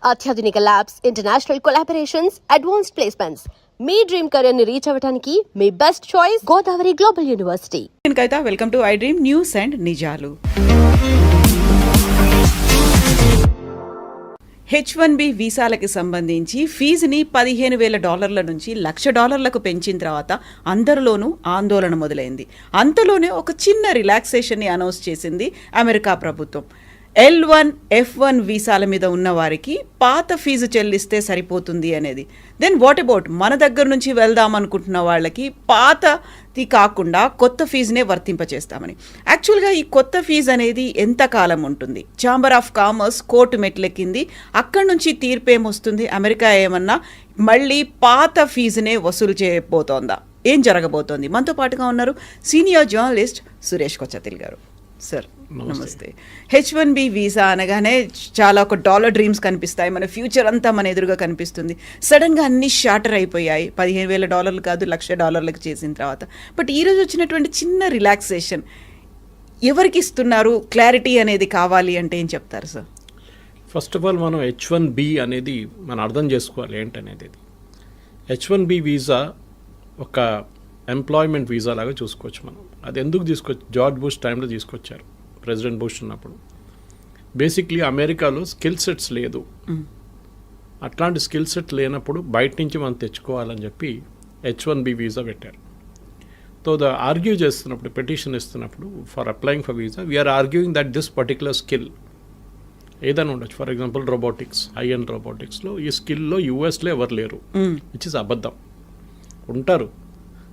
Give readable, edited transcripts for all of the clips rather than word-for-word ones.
అత్యాధునిక labs, international collaborations, advanced placements. మీ dream career ని రీచ్ అవ్వడానికి మీ best choice Godavari global university. Welcome to I dream news and నిజాలు. H1B వీసాలకి సంబంధించి ఫీజుని $15,000 నుంచి $1,00,000 పెంచిన తర్వాత అందరిలోనూ ఆందోళన మొదలైంది. అంతలోనే ఒక చిన్న రిలాక్సేషన్ని అనౌన్స్ చేసింది అమెరికా ప్రభుత్వం. L1, F1 వీసాల మీద ఉన్న వారికి పాత ఫీజు చెల్లిస్తే సరిపోతుంది అనేది. దెన్ వాట్ అబౌట్ మన దగ్గర నుంచి వెళ్దాం అనుకుంటున్న వాళ్ళకి పాతది కాకుండా కొత్త ఫీజునే వర్తింపచేస్తామని. యాక్చువల్గా ఈ కొత్త ఫీజు అనేది ఎంతకాలం ఉంటుంది? ఛాంబర్ ఆఫ్ కామర్స్ కోర్టు మెట్లెక్కింది. అక్కడి నుంచి తీర్పు ఏమొస్తుంది? అమెరికా ఏమన్నా మళ్ళీ పాత ఫీజునే వసూలు చేయబోతోందా? ఏం జరగబోతోంది? మనతో పాటుగా ఉన్నారు సీనియర్ జర్నలిస్ట్ సురేష్ కొచ్చతిల్ గారు. సార్ నమస్తే. H1B వీసా అనగానే చాలా ఒక డాలర్ డ్రీమ్స్ కనిపిస్తాయి, మన ఫ్యూచర్ అంతా మన ఎదురుగా కనిపిస్తుంది. సడన్గా అన్ని షార్టర్ అయిపోయాయి. $15,000 కాదు $1,00,000 చేసిన తర్వాత. బట్ ఈరోజు వచ్చినటువంటి చిన్న రిలాక్సేషన్ ఎవరికి ఇస్తున్నారు? క్లారిటీ అనేది కావాలి అంటే ఏం చెప్తారు సార్? ఫస్ట్ ఆఫ్ ఆల్ మనం H1B అనేది మనం అర్థం చేసుకోవాలి ఏంటనేది. H1B వీసా ఒక ఎంప్లాయ్మెంట్ వీసా లాగా చూసుకోవచ్చు మనం. అది ఎందుకు జార్జ్ బుష్ టైంలో తీసుకొచ్చారు, ప్రెసిడెంట్ బుష్ ఉన్నప్పుడు. బేసిక్లీ అమెరికాలో స్కిల్ సెట్స్ లేదు. అట్లాంటి స్కిల్ సెట్ లేనప్పుడు బయట నుంచి మనం తెచ్చుకోవాలని చెప్పి H1B వీసా పెట్టారు. సో ఆర్గ్యూ చేస్తున్నప్పుడు, పెటిషన్ ఇస్తున్నప్పుడు for applying for visa, we're arguing that this particular skill ఏదైనా ఉండొచ్చు. For example robotics, high end రోబోటిక్స్లో ఈ స్కిల్లో యూఎస్లో ఎవరు లేరు, విచ్ ఇస్ అబద్ధం. ఉంటారు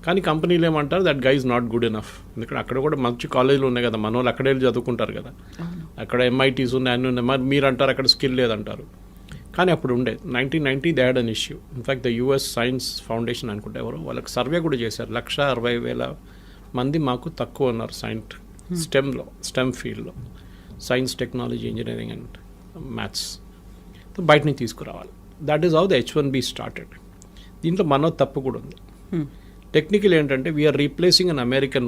కానీ కంపెనీలు ఏమంటారు that guy is not good enough. ఎందుకంటే అక్కడ కూడా మంచి కాలేజీలు ఉన్నాయి కదా, మన వాళ్ళు అక్కడే వెళ్ళి చదువుకుంటారు కదా. అక్కడ MITs ఉన్నాయి, అన్నీ ఉన్నాయి. మరి మీరు అంటారు అక్కడ స్కిల్ లేదంటారు. కానీ అప్పుడు ఉండే 1990 they had an issue. In fact the US science foundation అనుకుంటే ఎవరో వాళ్ళకి సర్వే కూడా చేశారు. 160,000 మంది మాకు తక్కువ ఉన్నారు స్టెమ్ ఫీల్డ్లో, science, technology, engineering and maths. బయట నుంచి తీసుకురావాలి. That is how the H1B started. దీంట్లో మనో తప్పు కూడా ఉంది. టెక్నికల్ ఏంటంటే వీఆర్ రీప్లేసింగ్ అన్ అమెరికన్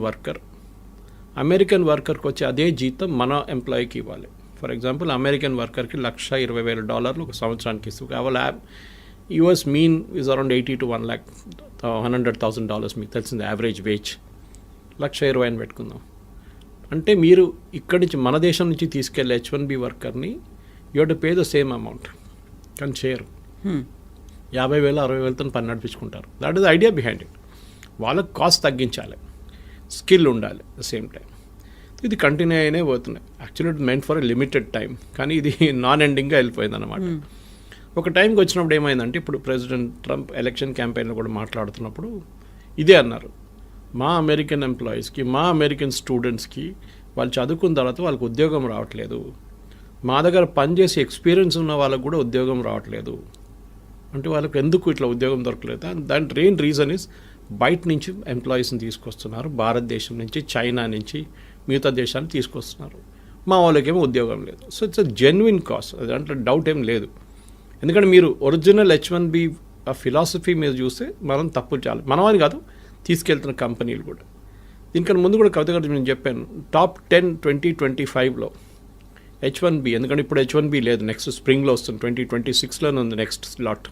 వర్కర్కి వచ్చే అదే జీతం మన ఎంప్లాయీకి ఇవ్వాలి. ఫర్ ఎగ్జాంపుల్ అమెరికన్ వర్కర్కి $120,000 ఒక సంవత్సరానికి ఇస్తూ కావాలి. US mean is around $80,000 to $100,000 మీకు తెలిసింది యావరేజ్ వేజ్. 120,000 అని పెట్టుకుందాం. అంటే మీరు ఇక్కడి నుంచి మన దేశం నుంచి తీసుకెళ్ళే H1B వర్కర్ని you have to pay the same amount. కానీ చేయరు. 50,000 60,000తో పని నడిపించుకుంటారు. That is idea behind it. వాళ్ళకి కాస్ట్ తగ్గించాలి, స్కిల్ ఉండాలి ద సేమ్ టైం. ఇది కంటిన్యూ అయినే పోతున్నాయి. Actually it meant for a limited time, కానీ ఇది నాన్ ఎండింగ్గా వెళ్ళిపోయింది అనమాట. ఒక టైంకి వచ్చినప్పుడు ఏమైందంటే, ఇప్పుడు ప్రెసిడెంట్ ట్రంప్ ఎలక్షన్ క్యాంపెయిన్లో కూడా మాట్లాడుతున్నప్పుడు ఇదే అన్నారు. మా అమెరికన్ ఎంప్లాయీస్కి, మా అమెరికన్ స్టూడెంట్స్కి వాళ్ళు చదువుకున్న తర్వాత వాళ్ళకి ఉద్యోగం రావట్లేదు, మా దగ్గర పనిచేసే ఎక్స్పీరియన్స్ ఉన్న వాళ్ళకు కూడా ఉద్యోగం రావట్లేదు. అంటే వాళ్ళకి ఎందుకు ఇట్లా ఉద్యోగం దొరకలేదు? దాని మెయిన్ రీజన్ ఇస్ బయట నుంచి ఎంప్లాయీస్ని తీసుకొస్తున్నారు, భారతదేశం నుంచి, చైనా నుంచి, మిగతా దేశాన్ని తీసుకొస్తున్నారు. మా వాళ్ళకేమో ఉద్యోగం లేదు. So it's a genuine cost, దాంట్లో డౌట్ ఏం లేదు. ఎందుకంటే మీరు ఒరిజినల్ H1B ఫిలాసఫీ మీద చూస్తే మనం తప్పులు చాలా, మనమని కాదు తీసుకెళ్తున్న కంపెనీలు కూడా. దీనికన్నా ముందు కూడా కవిత గారు నేను చెప్పాను, టాప్ 10 2025లో H1B, ఎందుకంటే ఇప్పుడు H1B లేదు, నెక్స్ట్ స్ప్రింగ్లో వస్తుంది, 2026లోనే ఉంది నెక్స్ట్ స్లాట్.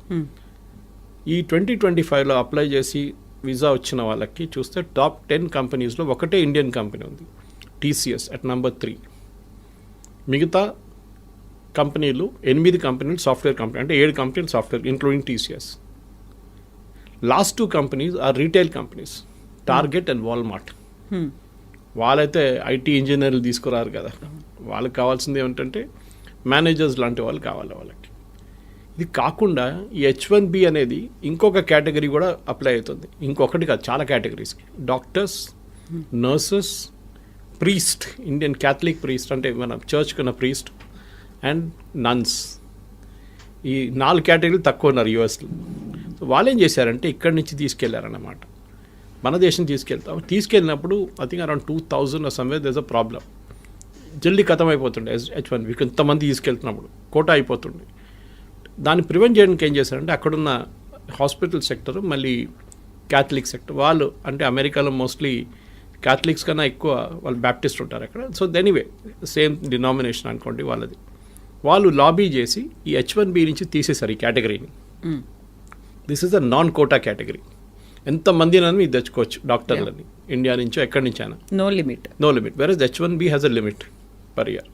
ఈ 2025లో అప్లై చేసి వీసా వచ్చిన వాళ్ళకి చూస్తే టాప్ 10 కంపెనీస్లో ఒకటే ఇండియన్ కంపెనీ ఉంది, TCS అట్ నెంబర్ 3. మిగతా కంపెనీలు 8 కంపెనీలు సాఫ్ట్వేర్ కంపెనీ, అంటే 7 కంపెనీలు software including TCS. Last 2 companies are retail companies, target and Walmart. వాళ్ళైతే IT ఇంజనీర్లు తీసుకురారు కదా, వాళ్ళకి కావాల్సింది ఏమిటంటే మేనేజర్స్ లాంటి వాళ్ళు కావాలి వాళ్ళకి. ఇది కాకుండా ఈ H1B అనేది ఇంకొక కేటగిరీ కూడా అప్లై అవుతుంది. ఇంకొకటి కాదు, చాలా కేటగిరీస్కి. Doctors, nurses, priest, Indian Catholic priest అంటే మన చర్చ్ కన్నా ప్రీస్ట్, అండ్ నన్స్. ఈ 4 కేటగిరీలు తక్కువ ఉన్నారు USలో. సో వాళ్ళు ఏం చేశారంటే ఇక్కడి నుంచి తీసుకెళ్లారన్నమాట, మన దేశం తీసుకెళ్ళినప్పుడు I think around 2,000 somewhere there is a problem. జల్దీ ఖతం అయిపోతుండే H1B, ఇంతమంది తీసుకెళ్తున్నప్పుడు కోటా అయిపోతుండే. దాన్ని ప్రివెంట్ చేయడానికి ఏం చేశారంటే అక్కడున్న హాస్పిటల్ సెక్టర్, మళ్ళీ క్యాథలిక్ సెక్టర్, వాళ్ళు అంటే అమెరికాలో మోస్ట్లీ క్యాథలిక్స్ కన్నా ఎక్కువ వాళ్ళు బ్యాప్టిస్ట్ ఉంటారు అక్కడ. సో ఎనీవే సేమ్ డినామినేషన్ అనుకోండి వాళ్ళది. వాళ్ళు లాబీ చేసి ఈ H1B నుంచి తీసేశారు ఈ కేటగిరీని. This is a non quota category. ఎంతమందినని మీరు తెచ్చుకోవచ్చు డాక్టర్లని, ఇండియా నుంచో ఎక్కడి నుంచైనా, no limit. Versus H1B has a limit per year.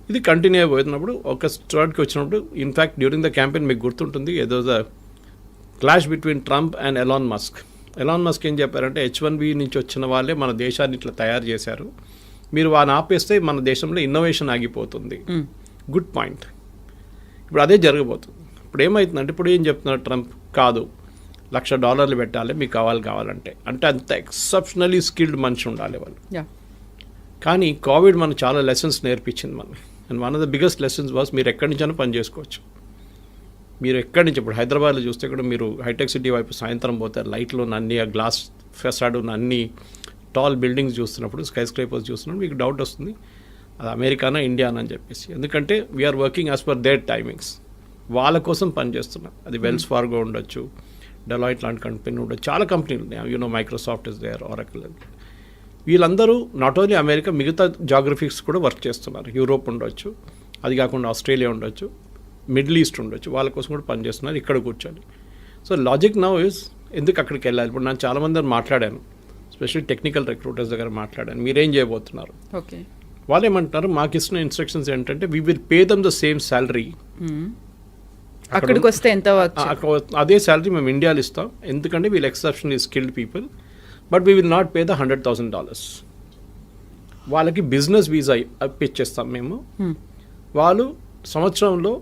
ఇది కంటిన్యూ అయిపోతున్నప్పుడు ఒక స్టార్ట్కి వచ్చినప్పుడు, ఇన్ఫ్యాక్ట్ డ్యూరింగ్ ద క్యాంపెయిన్ మీకు గుర్తుంటుంది, ఏదో the clash between Trump and Elon Musk. Elon Musk ఏం చెప్పారంటే H1B నుంచి వచ్చిన వాళ్ళే మన దేశాన్ని ఇట్లా తయారు చేశారు, మీరు వాడిని ఆపేస్తే మన దేశంలో ఇన్నోవేషన్ ఆగిపోతుంది. Good point. ఇప్పుడు అదే జరగబోతుంది. ఇప్పుడు ఏమవుతుందంటే, ఇప్పుడు ఏం చెప్తున్నారు ట్రంప్, కాదు $1,00,000 పెట్టాలి మీకు కావాలంటే, అంటే అంత ఎక్సెప్షనలీ స్కిల్డ్ మనిషి ఉండాలి వాళ్ళు. కానీ కోవిడ్ మనకు చాలా లెసన్స్ నేర్పించింది మనకి. And one of the biggest lessons was మీరు ఎక్కడి నుంచైనా పని చేసుకోవచ్చు. మీరు ఎక్కడి నుంచి, ఇప్పుడు హైదరాబాద్లో చూస్తే కూడా మీరు హైటెక్ సిటీ వైపు సాయంత్రం పోతారు, లైట్లు ఉన్న అన్ని, ఆ గ్లాస్ ఫెసాడ్ ఉన్న అన్ని టాల్ బిల్డింగ్స్ చూస్తున్నప్పుడు, స్కై స్క్రేపర్స్ చూస్తున్నప్పుడు మీకు డౌట్ వస్తుంది అది అమెరికానా ఇండియానా అని చెప్పేసి. ఎందుకంటే we're working as per their timings. వాళ్ళ కోసం పనిచేస్తున్నాం. అది వెల్స్ ఫార్గో ఉండొచ్చు, డెలాయిట్ లాంటి కంపెనీ ఉండొచ్చు, చాలా కంపెనీలు ఉన్నాయి. Microsoft is there, Oracle. వీళ్ళందరూ నాట్ ఓన్లీ అమెరికా, మిగతా జాగ్రఫిక్స్ కూడా వర్క్ చేస్తున్నారు. యూరోప్ ఉండొచ్చు, అది కాకుండా ఆస్ట్రేలియా ఉండొచ్చు, మిడిల్ ఈస్ట్ ఉండొచ్చు, వాళ్ళ కోసం కూడా పనిచేస్తున్నారు ఇక్కడ కూర్చొని. సో లాజిక్ నౌ ఇస్, ఎందుకు అక్కడికి వెళ్ళాలి? ఇప్పుడు నేను చాలామంది మాట్లాడాను, స్పెషల్లీ టెక్నికల్ రిక్రూటర్స్ దగ్గర మాట్లాడాను, మీరేం చేయబోతున్నారు. ఓకే, వాళ్ళు ఏమంటున్నారు, మాకు ఇస్తున్న ఇన్స్ట్రక్షన్స్ ఏంటంటే we will pay them the same salary. అక్కడికి వస్తే ఎంత అదే శాలరీ మేము ఇండియాలో ఇస్తాం, ఎందుకంటే వీళ్ళు exceptionally skilled people, but we will not pay the $100,000. వాళ్ళకి బిజినెస్ వీసా ఇప్పించేస్తాం మేము. వాళ్ళు సంవత్సరంలో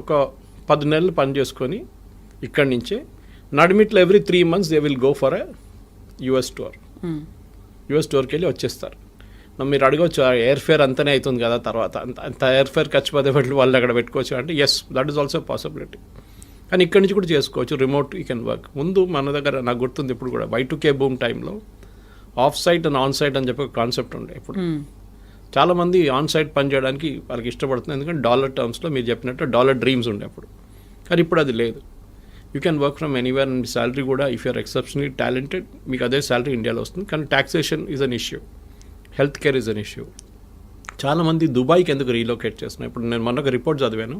ఒక 10 నెలలు పని చేసుకొని ఇక్కడి నుంచే నడిమిట్లో every 3 months they will go for a US tour. US టూర్కి వెళ్ళి వచ్చేస్తారు. మీరు అడగవచ్చు, ఎయిర్ ఫేర్ అంతనే అవుతుంది కదా తర్వాత, అంత ఎయిర్ ఫేర్ ఖర్చు పదే బట్టి వాళ్ళు అక్కడ పెట్టుకోవచ్చు అంటే, yes, that is also possibility. కానీ ఇక్కడి నుంచి కూడా చేసుకోవచ్చు, రిమోట్ యూ కెన్ వర్క్. ముందు మన దగ్గర నాకు గుర్తుంది, ఇప్పుడు కూడా Y2K బూమ్ టైంలో off site and on site అని చెప్పి ఒక కాన్సెప్ట్ ఉండే. ఇప్పుడు చాలామంది ఆన్ సైట్ పని చేయడానికి వాళ్ళకి ఇష్టపడుతుంది, ఎందుకంటే డాలర్ టర్మ్స్లో మీరు చెప్పినట్టు డాలర్ డ్రీమ్స్ ఉండే అప్పుడు. కానీ ఇప్పుడు అది లేదు. You can work from anywhere, and salary కూడా ఇఫ్ యూఆర్ ఎక్సెప్షనలీ టాలెంటెడ్ మీకు అదే శాలరీ ఇండియాలో వస్తుంది. కానీ taxation is an issue, health care is an issue. చాలామంది దుబాయ్కి ఎందుకు రీలొకేట్ చేస్తున్నాయి. ఇప్పుడు నేను మొన్న ఒక రిపోర్ట్ చదివాను,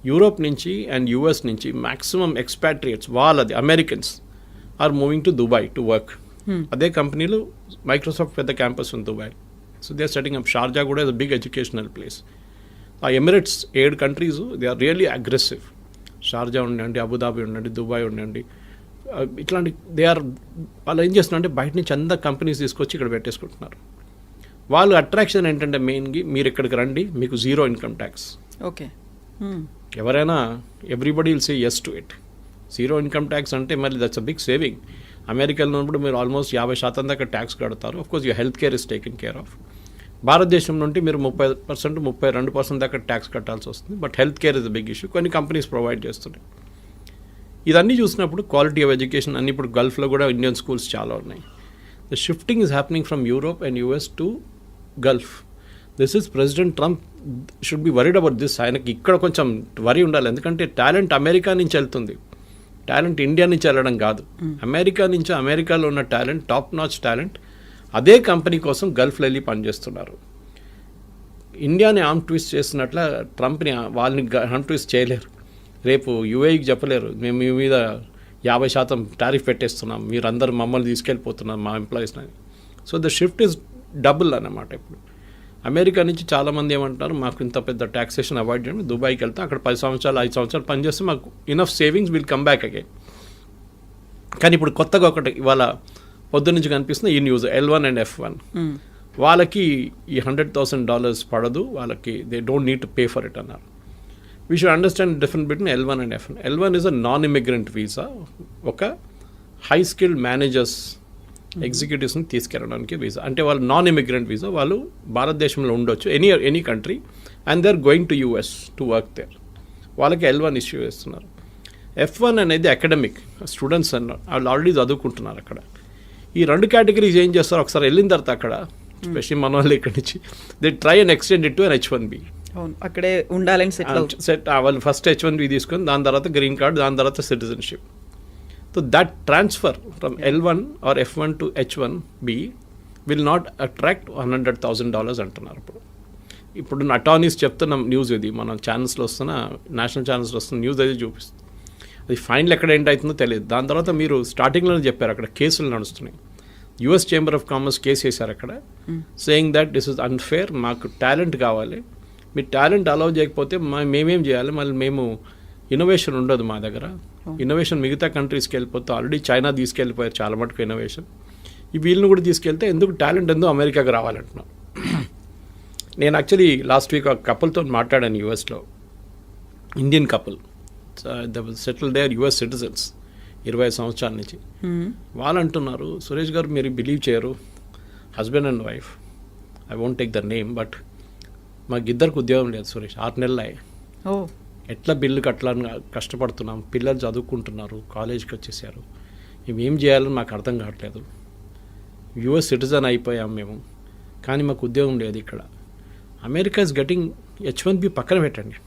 యూరోప్ నుంచి అండ్ యూఎస్ నుంచి మ్యాక్సిమం ఎక్స్పాట్రియేట్స్, వాళ్ళది Americans are moving to Dubai to work. అదే కంపెనీలు, మైక్రోసాఫ్ట్ పెద్ద క్యాంపస్ ఉంది Dubai. So they are setting up. Sharjah కూడా is a big educational place. ఆ Emirates 7 countries they are really aggressive. Sharjah ఉండండి, Abu Dhabi ఉండండి, Dubai ఉండండి, ఇట్లాంటి వాళ్ళు ఏం చేస్తున్నారంటే బయట నుంచి అందరు కంపెనీస్ తీసుకొచ్చి ఇక్కడ పెట్టేసుకుంటున్నారు. వాళ్ళు అట్రాక్షన్ ఏంటంటే మెయిన్గా మీరు ఇక్కడికి రండి, మీకు 0 ఇన్కమ్ ట్యాక్స్. ఓకే, ఎవరైనా everybody will say yes to it. 0 income tax అంటే మళ్ళీ దట్స్ అ బిగ్ సేవింగ్. అమెరికాలో ఉన్నప్పుడు మీరు ఆల్మోస్ట్ 50% దాకా ట్యాక్స్ కడతారు. Of course you health care is taken care of. భారతదేశం నుండి మీరు 30%, 32% దాకా ట్యాక్స్ కట్టాల్సి వస్తుంది. But health care is a big issue, కొన్ని కంపెనీస్ ప్రొవైడ్ చేస్తున్నాయి. ఇదన్నీ చూసినప్పుడు క్వాలిటీ ఆఫ్ ఎడ్యుకేషన్ అన్ని, ఇప్పుడు గల్ఫ్లో కూడా ఇండియన్ స్కూల్స్ చాలా ఉన్నాయి. The shifting is happening from Europe and US to Gulf. This is president Trump should be worried about this. ఆయనకి ఇక్కడ కొంచెం వరి ఉండాలి, ఎందుకంటే టాలెంట్ అమెరికా నుంచి వెళ్తుంది, టాలెంట్ ఇండియా నుంచి వెళ్ళడం కాదు. అమెరికా నుంచి, అమెరికాలో ఉన్న టాలెంట్, టాప్ నాచ్ టాలెంట్ అదే కంపెనీ కోసం గల్ఫ్లో వెళ్ళి పనిచేస్తున్నారు. ఇండియాని ఆర్మ్ ట్విస్ట్ చేస్తున్నట్ల ట్రంప్ని వాళ్ళని ఆర్మ్ ట్విస్ట్ చేయలేరు. రేపు యూఏఈకి చెప్పలేరు, మేము మీ మీద 50% టారిఫ్ పెట్టేస్తున్నాం, మీరు అందరూ మమ్మల్ని తీసుకెళ్ళిపోతున్నారు మా ఎంప్లాయీస్ని. So the shift is double అన్నమాట. ఇప్పుడు అమెరికా నుంచి చాలామంది ఏమంటారు, మాకు ఇంత పెద్ద ట్యాక్సేషన్ అవాయిడ్ చేయండి, దుబాయ్కి వెళ్తాం, అక్కడ 10 సంవత్సరాలు 5 సంవత్సరాలు పనిచేస్తే మాకు enough savings will come back again. కానీ ఇప్పుడు కొత్తగా ఒకటి ఇవాళ పొద్దు నుంచి కనిపిస్తుంది ఈ న్యూస్, L1 అండ్ F1. వాళ్ళకి ఈ $100,000 పడదు, వాళ్ళకి they don't need to pay for it అన్నారు. We should understand difference between L1 and F1. L1 is a non immigrant visa, ఒక హై స్కిల్డ్ మేనేజర్స్, ఎగ్జిక్యూటివ్స్ని తీసుకెళ్ళడానికి వీసా. అంటే వాళ్ళు నాన్ ఇమిగ్రెంట్ వీసా, వాళ్ళు భారతదేశంలో ఉండొచ్చు, any country, and they are going to US to work there. వాళ్ళకి L1 issue చేస్తున్నారు. F1 అనేది అకాడమిక్ స్టూడెంట్స్ అన్నారు, వాళ్ళు ఆల్రెడీ చదువుకుంటున్నారు అక్కడ. ఈ 2 కేటగిరీస్ ఏం చేస్తారు, ఒకసారి వెళ్ళిన తర్వాత అక్కడ, స్పెషల్లీ మన వాళ్ళు ఇక్కడి నుంచి, they try and extend it to an H1B. అక్కడే ఉండాలని సెట్ వాళ్ళు ఫస్ట్ H1B తీసుకొని, దాని తర్వాత గ్రీన్ కార్డ్, దాని తర్వాత citizenship. So that transfer from L1 or F1 to H1B will not attract $100,000 అంటున్నారు. ఇప్పుడు ఇప్పుడు అటార్నీస్ చెప్తున్న న్యూస్ ఇది, మన ఛానల్స్లో వస్తున్న, నేషనల్ ఛానల్స్లో వస్తున్న న్యూస్ అయితే చూపిస్తుంది. అది ఫైనల్ ఎక్కడ ఎండ్ అవుతుందో తెలియదు. దాని తర్వాత మీరు స్టార్టింగ్లోనే చెప్పారు అక్కడ కేసులు నడుస్తున్నాయి. US chamber of commerce case వేశారు అక్కడ, saying that this is unfair, మాకు టాలెంట్ కావాలి, మీ టాలెంట్ అలౌ చేయకపోతే మేమేం చేయాలి, మళ్ళీ మేము ఇన్నోవేషన్ ఉండదు మా దగ్గర. ఇన్నోవేషన్ మిగతా కంట్రీస్కి వెళ్ళిపోతే ఆల్రెడీ చైనా తీసుకెళ్ళిపోయారు చాలా మటుకు ఇన్నోవేషన్, ఈ వీళ్ళని కూడా తీసుకెళ్తే ఎందుకు టాలెంట్ ఎందుకు అమెరికాకి రావాలంటున్నాం. నేను యాక్చువల్లీ లాస్ట్ వీక్ ఒక కపుల్తో మాట్లాడాను యూఎస్లో, Indian couple, settle there US citizens 20 సంవత్సరాల నుంచి. వాళ్ళు అంటున్నారు, సురేష్ గారు మీరు బిలీవ్ చేయరు, husband and wife, I won't take the name, but మాకు ఇద్దరికి ఉద్యోగం లేదు సురేష్, 6 నెలలు అయ్యాయి, ఎట్లా బిల్లు కట్టాలని కష్టపడుతున్నాం, పిల్లలు చదువుకుంటున్నారు, కాలేజ్కి వచ్చేసారు, మేము ఏం చేయాలని మాకు అర్థం కావట్లేదు, యుఎస్ సిటిజన్ అయిపోయాం మేము, కానీ మాకు ఉద్యోగం లేదు ఇక్కడ. అమెరికా ఇస్ గెటింగ్ H1B పక్కన పెట్టండి,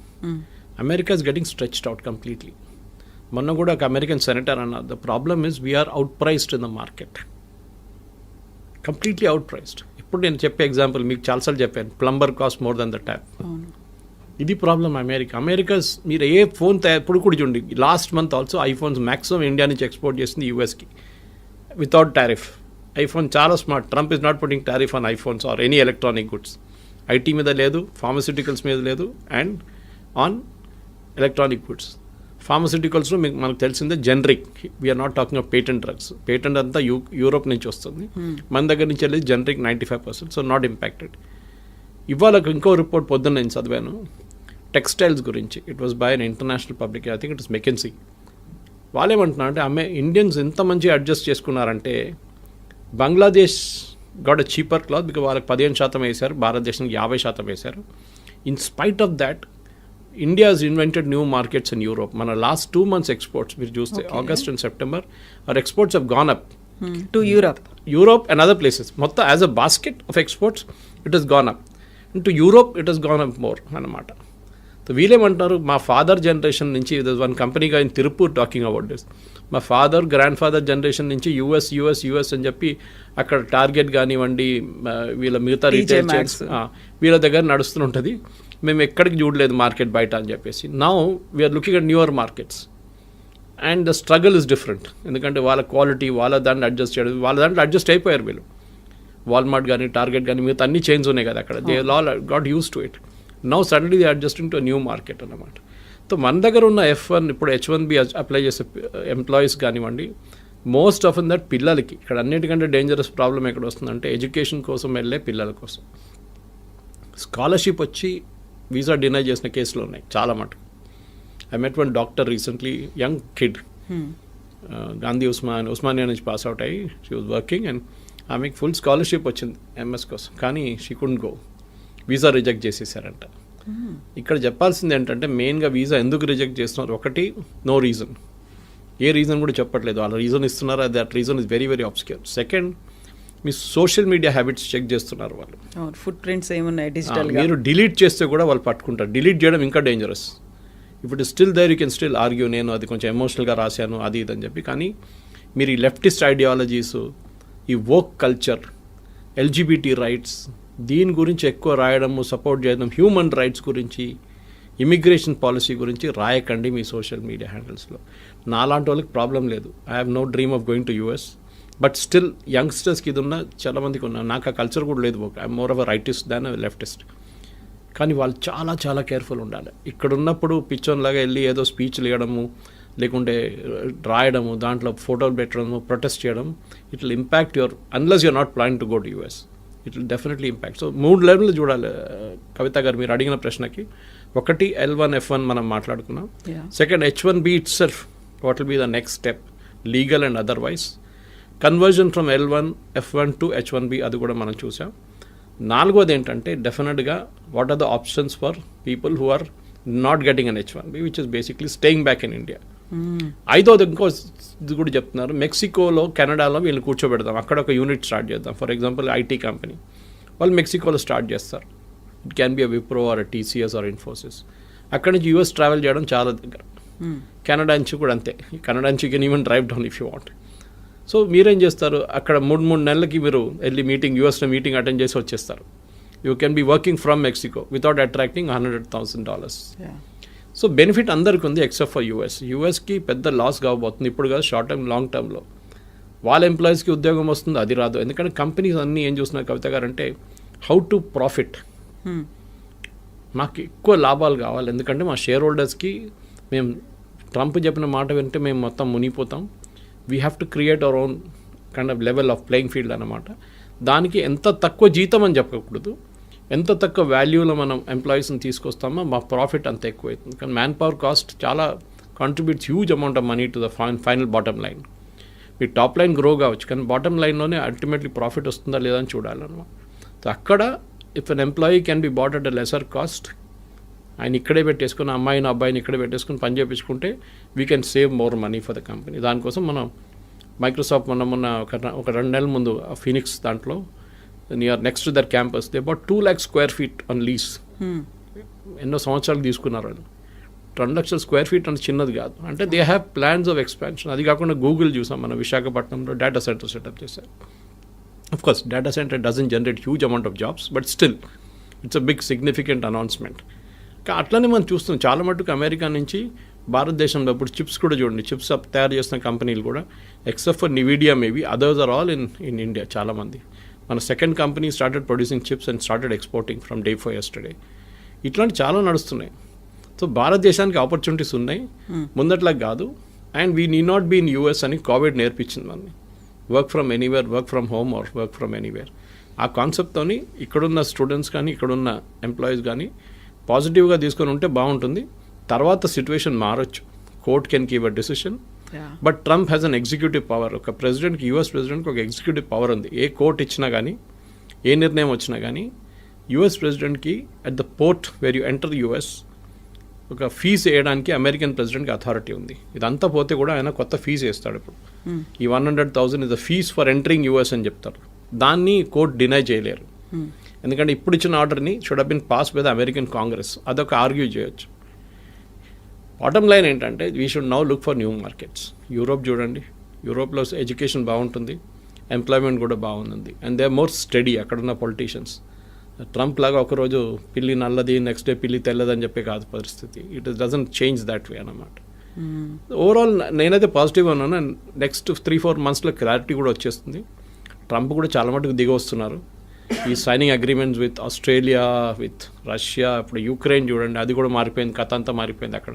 America is getting stretched out completely. మొన్న కూడా ఒక అమెరికన్ సెనేటర్ అన్న, the problem is we're out priced in the market, completely out priced. ఇప్పుడు నేను చెప్పే ఎగ్జాంపుల్ మీకు చాలాసార్లు చెప్పాను, plumber cost more than the tap. ఇది ప్రాబ్లం అమెరికాస్. మీరు ఏ ఫోన్ ఇప్పుడు కూడా చూడండి, last month also iPhones maximum India నుంచి ఎక్స్పోర్ట్ చేసింది యూఎస్కి వితౌట్ టారిఫ్. ఐఫోన్ చాలా smart, Trump is not putting tariff on iPhones or any electronic goods. IT మీద లేదు, ఫార్మస్యూటికల్స్ మీద లేదు, అండ్ ఆన్ ఎలక్ట్రానిక్ గుడ్స్. ఫార్మస్యూటికల్స్లో మీకు మనకు తెలిసిందే generic, we're not talking of patent drugs, patent అంతా యూరోప్ నుంచి వస్తుంది, మన దగ్గర నుంచి వెళ్ళి జనరిక్ 95%, సో నాట్ ఇంపాక్టెడ్. ఇవాళ ఇంకో రిపోర్ట్ పొద్దున్న నేను చదివాను టెక్స్టైల్స్ గురించి, it was by an international public, I think it is McKinsey. వాళ్ళు ఏమంటున్నారు అంటే ఇండియన్స్ ఎంత మంచిగా అడ్జస్ట్ చేసుకున్నారంటే, Bangladesh got a cheaper cloth because వాళ్ళకి 15% వేశారు, భారతదేశానికి 50% వేశారు. In spite of that India has invented new markets in Europe. మన లాస్ట్ 2 months ఎక్స్పోర్ట్స్ మీరు చూస్తే August and September our exports have gone up to Europe and other places. మొత్తం as a basket of exports it has gone up. To Europe it has gone up more అన్నమాట. So వీళ్ళేమంటారు, మా father generation నుంచి, one కంపెనీగా in Tirupur talking about this, మా father grandfather generation నుంచి US అని చెప్పి అక్కడ టార్గెట్ కానివ్వండి, వీళ్ళ మిగతా రీటైల్ చైన్స్ వీళ్ళ దగ్గర నడుస్తుంటుంది, మేము ఎక్కడికి చూడలేదు మార్కెట్ బయట అని చెప్పేసి. Now we're looking at newer markets and the struggle is different. ఎందుకంటే వాళ్ళ క్వాలిటీ, వాళ్ళ దాంట్లో అడ్జస్ట్ చేయడం, వాళ్ళ దాంట్లో అడ్జస్ట్ అయిపోయారు వీళ్ళు. వాల్మార్ట్ కానీ టార్గెట్ కానీ మిగతా అన్ని చైన్స్ ఉన్నాయి కదా అక్కడ, they all got use to it. Now suddenly they adjusting to new market అన్నమాట. సో మన దగ్గర ఉన్న F1 ఇప్పుడు H1B అప్లై చేసే ఎంప్లాయీస్ కానివ్వండి, మోస్ట్ ఆఫ్ దట్ పిల్లలకి, ఇక్కడ అన్నిటికంటే డేంజరస్ ప్రాబ్లం ఎక్కడ వస్తుందంటే ఎడ్యుకేషన్ కోసం వెళ్ళే పిల్లల కోసం స్కాలర్షిప్ వచ్చి వీసా డినై చేసిన కేసులు ఉన్నాయి చాలా మటుకు. I met one doctor recently, young kid, Gandhi Osmania నుంచి పాస్ అవుట్ అయ్యి షీ వాజ్ వర్కింగ్ అండ్ ఆమెకి ఫుల్ స్కాలర్షిప్ వచ్చింది MS కోసం, కానీ she couldn't go, visa reject చేసేసారంట. ఇక్కడ చెప్పాల్సింది ఏంటంటే మెయిన్గా వీసా ఎందుకు రిజెక్ట్ చేస్తున్నారు, ఒకటి నో రీజన్, ఏ రీజన్ కూడా చెప్పట్లేదు, వాళ్ళ రీజన్ ఇస్తున్నారు, that reason is very very obscure. Second, మీ సోషల్ మీడియా హ్యాబిట్స్ చెక్ చేస్తున్నారు వాళ్ళు, ఫుట్ ప్రింట్స్ ఏమున్నాయి డిజిటల్, మీరు డిలీట్ చేస్తే కూడా వాళ్ళు పట్టుకుంటారు. డిలీట్ చేయడం ఇంకా dangerous. If it is still there you can still argue, నేను అది కొంచెం ఎమోషనల్గా రాశాను అది ఇది అని చెప్పి. కానీ మీరు ఈ లెఫ్టిస్ట్ ఐడియాలజీస్, ఈ వోక్ కల్చర్, LGBT రైట్స్, దీని గురించి ఎక్కువ రాయడము, సపోర్ట్ చేయడం, హ్యూమన్ రైట్స్ గురించి, ఇమిగ్రేషన్ పాలసీ గురించి రాయకండి మీ సోషల్ మీడియా హ్యాండిల్స్లో. నాలాంటి వాళ్ళకి ప్రాబ్లం లేదు, I have no dream of going to US, but still యంగ్స్టర్స్కి ఇది ఉన్న చాలామందికి ఉన్నా, నాకు ఆ కల్చర్ కూడా లేదు, I'm more of a rightist than leftist. కానీ వాళ్ళు చాలా చాలా కేర్ఫుల్ ఉండాలి. ఇక్కడ ఉన్నప్పుడు పిచ్చోన్లాగా వెళ్ళి ఏదో స్పీచ్లు ఇవ్వడము, లేకుంటే రాయడము, దాంట్లో ఫోటోలు పెట్టడము, ప్రొటెస్ట్ చేయడం, it will impact your, unless you're not planning to go to US, it will definitely impact. So 3 లెవెల్లు చూడాలి కవిత గారు మీరు అడిగిన ప్రశ్నకి. ఒకటి L1 F1 మనం మాట్లాడుకున్నాం. Second, H1B itself, what will be the next step, legal and otherwise. Conversion from L1 F1 to H1B, అది కూడా మనం చూసాం. 4వది ఏంటంటే డెఫినెట్గా what are the options for people who are not getting an H1B, which is basically staying back in India. 5వది ఇంకో ఇది కూడా చెప్తున్నారు, మెక్సికోలో, కెనడాలో వీళ్ళు కూర్చోబెడదాం, అక్కడ ఒక యూనిట్ స్టార్ట్ చేద్దాం. ఫర్ ఎగ్జాంపుల్ IT కంపెనీ వాళ్ళు మెక్సికోలో స్టార్ట్ చేస్తారు, it can be a Wipro or TCS or Infosys. అక్కడి నుంచి US ట్రావెల్ చేయడం చాలా దగ్గర. కెనడా నుంచి కూడా అంతే, కెనడా నుంచి can even drive down if you want. So మీరేం చేస్తారు, అక్కడ 3 నెలలకి మీరు వెళ్ళి మీటింగ్, USలో మీటింగ్ అటెండ్ చేసి వచ్చేస్తారు. You can be working from Mexico without attracting $100,000. Yeah. So benefit అందరికీ ఉంది ఎక్సెప్ట్ ఫర్ యూఎస్కి పెద్ద లాస్ కాబోతుంది ఇప్పుడు కాదు, షార్ట్ టైం లాంగ్ టర్మ్లో వాళ్ళ ఎంప్లాయీస్కి ఉద్యోగం వస్తుంది, అది రాదు. ఎందుకంటే కంపెనీస్ అన్నీ ఏం చూస్తున్నారు కవిత గారు అంటే హౌ టు ప్రాఫిట్. మాకు ఎక్కువ లాభాలు కావాలి, ఎందుకంటే మా షేర్ హోల్డర్స్కి మేము ట్రంప్ చెప్పిన మాట వింటే మేము మొత్తం మునిగిపోతాం. We have to create our own kind of level of playing field అన్నమాట. దానికి ఎంత తక్కువ జీతం అని చెప్పకూడదు, ఎంత తక్కువ వాల్యూలో మనం ఎంప్లాయీస్ని తీసుకొస్తామో మా ప్రాఫిట్ అంత ఎక్కువ అవుతుంది. కానీ మ్యాన్ పవర్ కాస్ట్ చాలా contributes huge amount of money to the final bottom line. మీ టాప్ లైన్ గ్రో కావచ్చు, కానీ బాటమ్ లైన్లోనే అల్టిమేట్లీ ప్రాఫిట్ వస్తుందా లేదా అని చూడాలన్నమాట. సో అక్కడ if an employee can be bought at a lesser cost, ఆయన ఇక్కడే పెట్టేసుకుని అమ్మాయిని అబ్బాయిని ఇక్కడే పెట్టేసుకుని పని చేయించుకుంటే we can save more money for the company. దానికోసం మనం మైక్రోసాఫ్ట్ మొన్న ఒక 2 నెలల ముందు ఫినిక్స్ దాంట్లో near next to their campus they about 2 lakh square feet on lease. ఎన్నో సంవత్సరాలు తీసుకున్నారు వాళ్ళు. 2 లక్షల స్క్వేర్ ఫీట్ అంటే చిన్నది కాదు. అంటే they have plans of expansion. అది కాకుండా గూగుల్ చూసాం మనం విశాఖపట్నంలో డేటా సెంటర్ సెటప్ చేశారు. Of course data centre doesn't generate huge amount of jobs, but still it's a big significant announcement. అట్లనే మనం చూస్తున్నాం చాలా మటుకు అమెరికా నుంచి భారతదేశంలో ఇప్పుడు చిప్స్ కూడా చూడండి, చిప్స్ తయారు చేస్తున్న కంపెనీలు కూడా except for Nvidia maybe others are all in India. చాలామంది మన second company started producing chips and started exporting from day for yesterday. ఇట్లాంటి చాలా నడుస్తున్నాయి. సో భారతదేశానికి ఆపర్చునిటీస్ ఉన్నాయి, ముందట్లా కాదు. And we need not be in US అని కోవిడ్ నేర్పించింది మనని. Work from anywhere, work from home or work from anywhere. ఆ కాన్సెప్ట్తోని ఇక్కడున్న స్టూడెంట్స్ కానీ ఇక్కడున్న ఎంప్లాయీస్ కానీ పాజిటివ్గా తీసుకొని ఉంటే బాగుంటుంది. తర్వాత సిచ్యువేషన్ మారచ్చు, court can give a decision. But Trump has an executive power. ఒక ప్రెసిడెంట్కి, యూఎస్ ప్రెసిడెంట్కి ఒక ఎగ్జిక్యూటివ్ పవర్ ఉంది. ఏ కోర్ట్ ఇచ్చినా కానీ, ఏ నిర్ణయం వచ్చినా కానీ యూఎస్ ప్రెసిడెంట్కి at the port where you enter US ఒక ఫీజు వేయడానికి అమెరికన్ ప్రెసిడెంట్కి అథారిటీ ఉంది. ఇదంతా పోతే కూడా ఆయన కొత్త ఫీజు వేస్తాడు. ఇప్పుడు ఈ 100,000 is the fees for entering US అని చెప్తారు. దాన్ని కోర్ట్ డినై చేయలేరు, ఎందుకంటే ఇప్పుడు ఇచ్చిన ఆర్డర్ని should have been passed by the American Congress. అదొక ఆర్గ్యూ చేయొచ్చు. బాటమ్ లైన్ ఏంటంటే we should now look for new markets. Europe చూడండి, యూరోప్లో ఎడ్యుకేషన్ బాగుంటుంది, ఎంప్లాయ్మెంట్ కూడా బాగుంది, and they are more steady అక్కడున్న పొలిటీషియన్స్. ట్రంప్ లాగా ఒకరోజు పిల్లి నల్లది, నెక్స్ట్ డే పిల్లి తెల్లదని చెప్పే కాదు పరిస్థితి. It doesn't change that way అన్నమాట. ఓవరాల్ నేనైతే పాజిటివ్గా ఉన్నాను. నెక్స్ట్ 3-4 monthsలో క్లారిటీ కూడా వచ్చేస్తుంది. ట్రంప్ కూడా చాలా మటుకు దిగి వస్తున్నారు. ఈ signing agreements with Australia, with Russia, ఇప్పుడు యూక్రెయిన్ చూడండి, అది కూడా మారిపోయింది, కథ అంతా మారిపోయింది అక్కడ.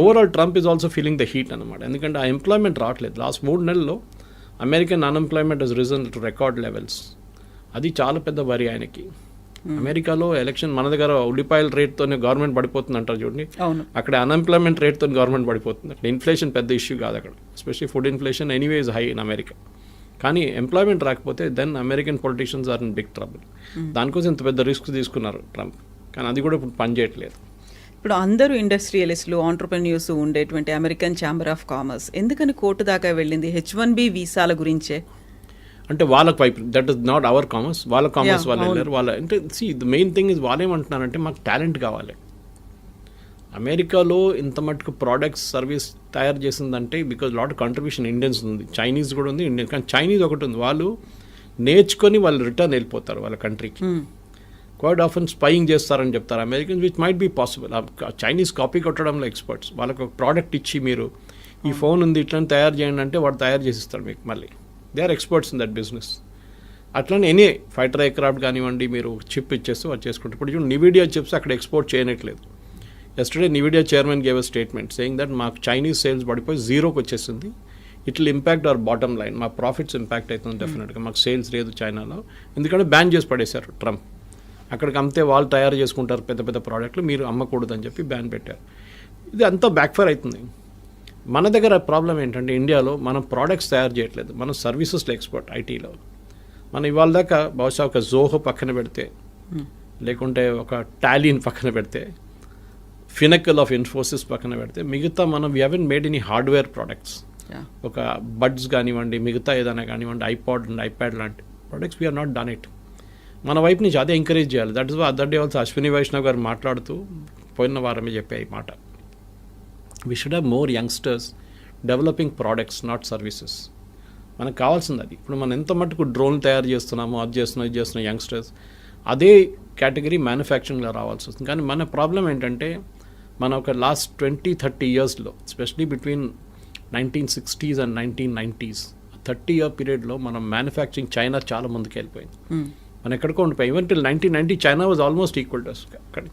Overall Trump is also feeling the heat అనమాట. ఎందుకంటే ఆ ఎంప్లాయ్మెంట్ రావట్లేదు. లాస్ట్ 3 నెలల్లో American unemployment has risen to record levels. అది చాలా పెద్ద వరి ఆయనకి. అమెరికాలో ఎలక్షన్, మన దగ్గర ఉల్లిపాయల రేట్తోనే గవర్నమెంట్ పడిపోతుంది అంటారు చూడండి, అక్కడ అన్ఎంప్లాయ్మెంట్ రేట్తో గవర్నమెంట్ పడిపోతుంది. అక్కడ ఇన్ఫ్లేషన్ పెద్ద ఇష్యూ కాదు అక్కడ, especially food inflation anyway is high in America. కానీ ఎంప్లాయ్మెంట్ రాకపోతే then American politicians are in big trouble. దానికోసం ఇంత పెద్ద రిస్క్ తీసుకున్నారు ట్రంప్, కానీ అది కూడా ఇప్పుడు పనిచేయట్లేదు. ఇప్పుడు అందరూ ఇండస్ట్రియలిస్టులు, ఆంటర్ప్రెన్యూర్స్ ఉండేటువంటి అమెరికన్ ఛాంబర్ ఆఫ్ కామర్స్ ఎందుకని కోర్టు దాకా వెళ్ళింది? H-1B వీసాల గురించే. అంటే వాళ్ళకి వైపు that is not our commerce, వాళ్ళ కామర్స్ వాళ్ళు వెళ్ళారు. వాళ్ళ అంటే ద మెయిన్ థింగ్ ఇస్ వాళ్ళు ఏమంటున్నారంటే మాకు టాలెంట్ కావాలి. అమెరికాలో ఇంత మటుకు ప్రోడక్ట్స్ సర్వీస్ తయారు చేసిందంటే బికాజ్ లాట్ కంట్రిబ్యూషన్ ఇండియన్స్ ఉంది, చైనీస్ కూడా ఉంది, ఇండియన్. కానీ చైనీస్ ఒకటి ఉంది, వాళ్ళు నేర్చుకొని వాళ్ళు రిటర్న్ వెళ్ళిపోతారు వాళ్ళ కంట్రీకి. క్వైట్ ఆఫెన్ స్పైయింగ్ చేస్తారని చెప్తారు Americans, which might be possible. Chinese copy కొట్టడంలో ఎక్స్పర్ట్స్. వాళ్ళకి ఒక ప్రోడక్ట్ ఇచ్చి మీరు ఈ ఫోన్ ఉంది ఇట్లా తయారు చేయండి అంటే వాడు తయారు చేసిస్తాడు మీకు. మళ్ళీ they are experts in that business. అట్లనే ఎనీ ఫైటర్ ఎయిర్క్రాఫ్ట్ కానివ్వండి, మీరు చిప్ ఇచ్చేస్తే వాళ్ళు చేసుకుంటారు. ఇప్పుడు చూడండి నివిడియా చిప్స్ అక్కడ ఎక్స్పోర్ట్ చేయనట్లేదు. Yesterday Nvidia chairman gave a statement saying that మాకు చైనీస్ సేల్స్ పడిపోయి 0కి వచ్చేసింది. It will impact our bottom line. మా ప్రాఫిట్స్ ఇంపాక్ట్ అవుతుంది డెఫినెట్గా. మాకు సేల్స్ లేదు చైనాలో, ఎందుకంటే బ్యాన్ చేసి పడేశారు ట్రంప్. అక్కడికి అమ్మితే వాళ్ళు తయారు చేసుకుంటారు పెద్ద పెద్ద ప్రోడక్ట్లు, మీరు అమ్మకూడదు అని చెప్పి బ్యాన్ పెట్టారు. ఇది అంతా బ్యాక్ఫైర్ అవుతుంది. మన దగ్గర ప్రాబ్లం ఏంటంటే ఇండియాలో మనం ప్రోడక్ట్స్ తయారు చేయట్లేదు, మనం సర్వీసెస్లో ఎక్స్పర్ట్. ఐటీలో మనం ఇవాళ దాకా బహుశా ఒక జోహో పక్కన పెడితే, లేకుంటే ఒక టాలీని పక్కన పెడితే, ఫినకల్ ఆఫ్ ఇన్ఫోసిస్ పక్కన పెడితే, మిగతా మనం we haven't made any hardware products. ఒక బడ్స్ కానివ్వండి, మిగతా ఏదైనా కానివ్వండి, ఐపాడ్ అండ్ ఐప్యాడ్ లాంటి products we are not done it. మన వైపు నుంచి అదే ఎంకరేజ్ చేయాలి. That is other day also Ashwini Vaishnaw గారు మాట్లాడుతూ పోయిన వారమే చెప్పే ఈ మాట. We should have more youngsters developing products, not services. మనకు కావాల్సింది అది. ఇప్పుడు మనం ఎంత మటుకు డ్రోన్ తయారు చేస్తున్నామో, అది చేస్తున్నాం, ఇది చేస్తున్నాం యంగ్స్టర్స్, అదే కేటగిరీ మ్యానుఫ్యాక్చరింగ్లో రావాల్సి వస్తుంది. కానీ మన ప్రాబ్లం ఏంటంటే మన ఒక లాస్ట్ 20-30 ఇయర్స్లో especially between 1960s and 1990s 30-year పీరియడ్లో మనం మ్యానుఫ్యాక్చరింగ్ చైనా చాలా ముందుకు వెళ్ళిపోయింది. మనం ఎక్కడికో ఉండిపోయి even till 1990 China was almost equal to అక్కడ.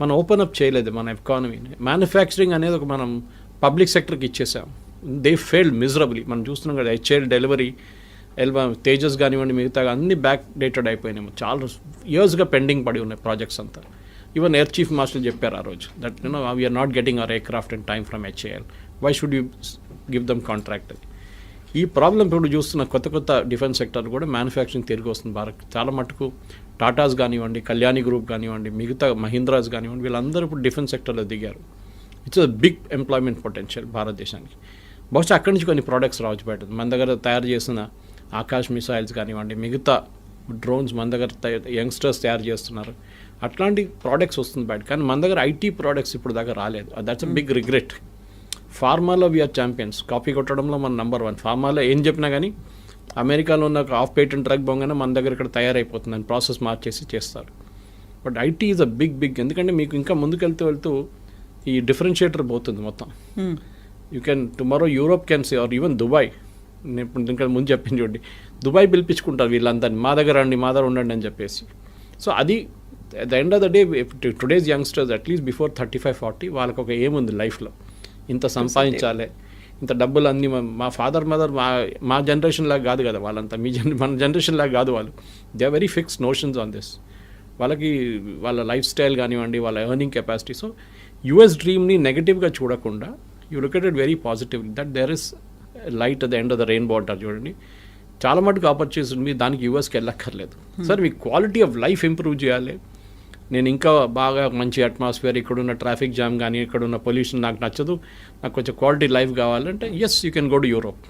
మనం ఓపెన్ అప్ చేయలేదు మన ఎకానమీని. మ్యానుఫ్యాక్చరింగ్ అనేది ఒక మనం పబ్లిక్ సెక్టర్కి ఇచ్చేసాం. They failed miserably. మనం చూస్తున్నాం కదా, హెచ్ఏఎల్ డెలివరీ, తేజస్ కానివ్వండి, మిగతా అన్ని బ్యాక్ డేటెడ్ అయిపోయినాయి. చాలా ఇయర్స్గా పెండింగ్ పడి ఉన్నాయి ప్రాజెక్ట్స్ అంతా. ఈవెన్ ఎయిర్ చీఫ్ మాస్టర్ చెప్పారు ఆ రోజు that we're not getting our aircraft in time from HAL, why should you give them contract అని. ఈ ప్రాబ్లం ఇప్పుడు చూస్తున్న కొత్త డిఫెన్స్ సెక్టర్ కూడా మ్యానుఫ్యాక్చరింగ్ తిరిగి వస్తుంది భారత్. చాలా మటుకు టాటాస్ కానివ్వండి, కళ్యాణి గ్రూప్ కానివ్వండి, మిగతా మహీంద్రాస్ కానివ్వండి, వీళ్ళందరూ ఇప్పుడు డిఫెన్స్ సెక్టర్లో దిగారు. It's a big employment potential భారతదేశానికి. బహుశా అక్కడి నుంచి కొన్ని ప్రోడక్ట్స్ రావచ్చు బయట. మన దగ్గర తయారు చేసిన ఆకాశ్ మిసైల్స్ కానివ్వండి, మిగతా డ్రోన్స్ మన దగ్గర యంగ్స్టర్స్ తయారు చేస్తున్నారు. అట్లాంటి ప్రోడక్ట్స్ వస్తుంది బయట. కానీ మన దగ్గర ఐటీ ప్రోడక్ట్స్ ఇప్పుడు దాకా రాలేదు. That's a big regret. ఫార్మాలో వీఆర్ ఛాంపియన్స్. కాపీ కొట్టడంలో మన నెంబర్ 1. ఫార్మాలో ఏం చెప్పినా కానీ అమెరికాలో ఉన్న ఆఫ్ పేటెంట్ డ్రగ్ బొంగనే మన దగ్గర ఇక్కడ తయారైపోతుంది అని ప్రాసెస్ మార్చేసి చేస్తారు. But IT is a big ఎందుకంటే మీకు ఇంకా ముందుకు వెళ్తూ ఈ డిఫరెన్షియేటర్ పోతుంది మొత్తం. You can tomorrow Europe can say or even Dubai. నేను ఇప్పుడు ఇంకా ముందు చెప్పింది చూడండి, దుబాయ్ పిలిపించుకుంటారు వీళ్ళందరినీ, మా దగ్గర ఉండండి అని చెప్పేసి. సో అది at the end of the day today's youngsters at least before 35-40 వాళ్ళకి ఒక ఏం ఉంది లైఫ్లో, ఇంత సంపాదించాలి, ఇంత డబ్బులు అన్నీ. మా ఫాదర్ మదర్ మా జనరేషన్ లాగా కాదు కదా వాళ్ళంతా, మన జనరేషన్ లాగా కాదు వాళ్ళు. They are very fixed notions on this. వాళ్ళకి వాళ్ళ లైఫ్ స్టైల్ కానివ్వండి, వాళ్ళ ఎర్నింగ్ కెపాసిటీ. సో యుఎస్ డ్రీమ్ని నెగటివ్గా చూడకుండా you look at it very positively that there is light at the end of the rainbow అంటారు చూడండి. చాలా మటుకు ఆపర్చునిటీస్ ఉంది, దానికి యూఎస్కి వెళ్ళక్కర్లేదు. సార్ మీ క్వాలిటీ ఆఫ్ లైఫ్ ఇంప్రూవ్ చేయాలి, నేను ఇంకా బాగా మంచి అట్మాస్ఫియర్, ఇక్కడున్న ట్రాఫిక్ జామ్ కానీ ఇక్కడున్న పొల్యూషన్ నాకు నచ్చదు, నాకు కొంచెం క్వాలిటీ లైఫ్ కావాలంటే yes you can go to Europe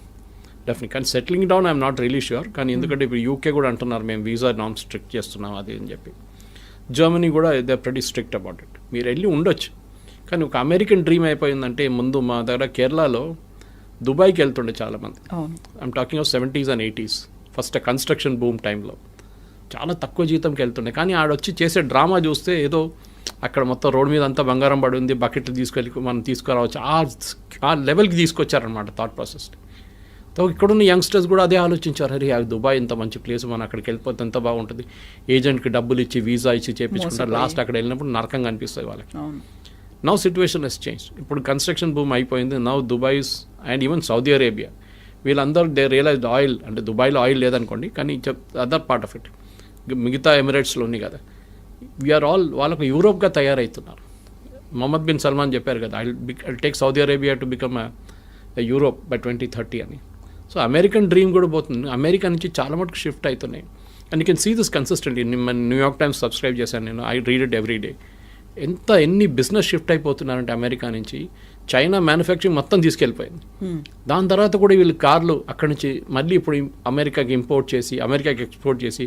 definite. కానీ settling down I'm not really sure. కానీ ఎందుకంటే ఇప్పుడు యూకే కూడా అంటున్నారు మేము వీసా నామ్ స్ట్రిక్ట్ చేస్తున్నాం అది అని చెప్పి. జర్మనీ కూడా they pretty strict about it. మీరు వెళ్ళి ఉండొచ్చు. కానీ ఒక అమెరికన్ డ్రీమ్ అయిపోయిందంటే ముందు మా దగ్గర కేరళలో దుబాయ్కి వెళ్తుండే చాలామంది. I'm talking of 70s and 80s first construction boom టైంలో చాలా తక్కువ జీతంకి వెళ్తుండే. కానీ ఆడొచ్చి చేసే డ్రామా చూస్తే ఏదో అక్కడ మొత్తం రోడ్ మీద అంతా బంగారం పడి ఉంది, బకెట్లు తీసుకెళ్ళి మనం తీసుకురావచ్చు, ఆ లెవెల్కి తీసుకొచ్చారనమాట థాట్ ప్రాసెస్ని. సో ఇక్కడున్న యంగ్స్టర్స్ కూడా అదే ఆలోచించారు, అరే దుబాయ్ ఇంత మంచి ప్లేస్, మనం అక్కడికి వెళ్ళిపోతే ఎంత బాగుంటుంది, ఏజెంట్కి డబ్బులు ఇచ్చి వీసా ఇచ్చి చేయించుకుంటారు, లాస్ట్ అక్కడ వెళ్ళినప్పుడు నరకంగా అనిపిస్తుంది వాళ్ళకి. Now situation has change. ఇప్పుడు కన్స్ట్రక్షన్ బూమ్ అయిపోయింది. Now Dubai's and even Saudi Arabia వీళ్ళందరూ దే రియలైజ్డ్ ఆయిల్ అంటే దుబాయ్లో ఆయిల్ లేదనుకోండి, కానీ అదర్ పార్ట్ ఆఫ్ ఇట్ మిగతా ఎమిరేట్స్లో ఉంది కదా, వీఆర్ ఆల్ వాళ్ళకు యూరోప్గా తయారవుతున్నారు. మొహమ్మద్ బిన్ సల్మాన్ చెప్పారు కదా, I take Saudi Arabia to become Europe by 2030 అని. సో అమెరికన్ డ్రీమ్ కూడా పోతుంది. అమెరికా నుంచి చాలా మటుకు షిఫ్ట్ అవుతున్నాయి. And you can see this consistently. New York Times subscribe చేశాను నేను, I read it every day. ఎన్ని బిజినెస్ షిఫ్ట్ అయిపోతున్నారంటే అమెరికా నుంచి చైనా మ్యానుఫ్యాక్చరింగ్ మొత్తం తీసుకెళ్ళిపోయింది. దాని తర్వాత కూడా వీళ్ళు కార్లు అక్కడి నుంచి మళ్ళీ ఇప్పుడు అమెరికాకి ఇంపోర్ట్ చేసి అమెరికాకి ఎక్స్పోర్ట్ చేసి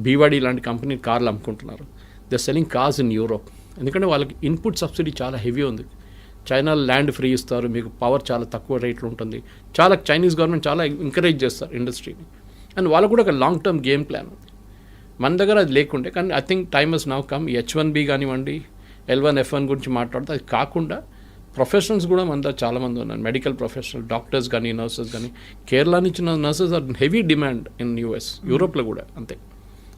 బీవాడీ లాంటి కంపెనీ కార్లు అమ్ముకుంటున్నారు. They selling cars in Europe. ఎందుకంటే వాళ్ళకి ఇన్పుట్ సబ్సిడీ చాలా హెవీ ఉంది. చైనా ల్యాండ్ ఫ్రీ ఇస్తారు, మీకు పవర్ చాలా తక్కువ రేట్లో ఉంటుంది. చాలా చైనీస్ గవర్నమెంట్ చాలా ఎంకరేజ్ చేస్తారు ఇండస్ట్రీని. అండ్ వాళ్ళకు కూడా ఒక లాంగ్ టర్మ్ గేమ్ ప్లాన్ ఉంది. మన దగ్గర అది లేకుంటే, కానీ I think time has now come. H1B కానివ్వండి, L1, F1 గురించి మాట్లాడితే అది కాకుండా ప్రొఫెషనల్స్ కూడా మన దగ్గర చాలామంది ఉన్నారు. మెడికల్ ప్రొఫెషనల్, డాక్టర్స్ కానీ నర్సెస్ కానీ. కేరళ నుంచి nurses are heavy demand in US, యూరోప్లో కూడా అంతే.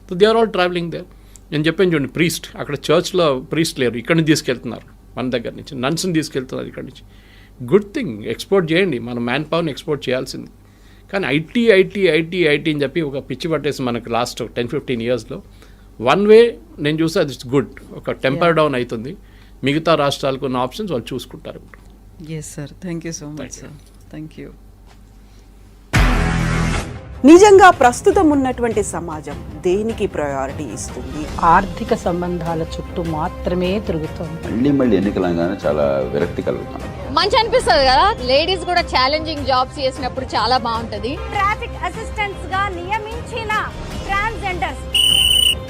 So they are all travelling there. నేను చెప్పాను చూడండి, ప్రీస్ట్ అక్కడ చర్చ్లో ప్రీస్ట్ లేరు, ఇక్కడి నుంచి తీసుకెళ్తున్నారు మన దగ్గర నుంచి. నన్స్ని తీసుకెళ్తున్నారు ఇక్కడి నుంచి. గుడ్ థింగ్, ఎక్స్పోర్ట్ చేయండి, మన మ్యాన్ పవర్ని ఎక్స్పోర్ట్ చేయాల్సింది. కానీ ఐటీ అని చెప్పి ఒక పిచ్చి పట్టేసి మనకు లాస్ట్ 10-15 ఇయర్స్లో వన్ వే నేను చూస్తే అది గుడ్. ఒక టెంపర్ డౌన్ అవుతుంది. మిగతా రాష్ట్రాలకు ఉన్న ఆప్షన్స్ వాళ్ళు చూసుకుంటారు. Yes sir, thank you so much sir. Thank you. నిజంగా ప్రస్తుతం ఉన్నటువంటి సమాజం దేనికి ప్రయారిటీ ఇస్తుంది? ఆర్థిక సంబంధాల చుట్టూ మాత్రమే తిరుగుతోంది. మళ్ళీ ఎన్నికలంగానే చాలా విరక్తి కలుగుతాం. మంచి అనిపిస్తుంది కదా, లేడీస్ కూడా ఛాలెంజింగ్ జాబ్స్ చేసినప్పుడు చాలా బాగుంటది. ట్రాఫిక్ అసిస్టెంట్స్ గా నియమించిన ట్రాన్స్జెండర్స్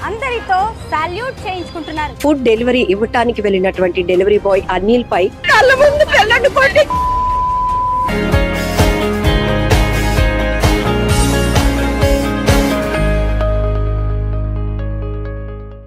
అందరితో సాల్యూట్ చేయించుకుంటున్నారు. ఫుడ్ డెలివరీ ఇవ్వటానికి వెళ్ళినటువంటి డెలివరీ బాయ్ అనిల్ పై కళ్ళ ముందు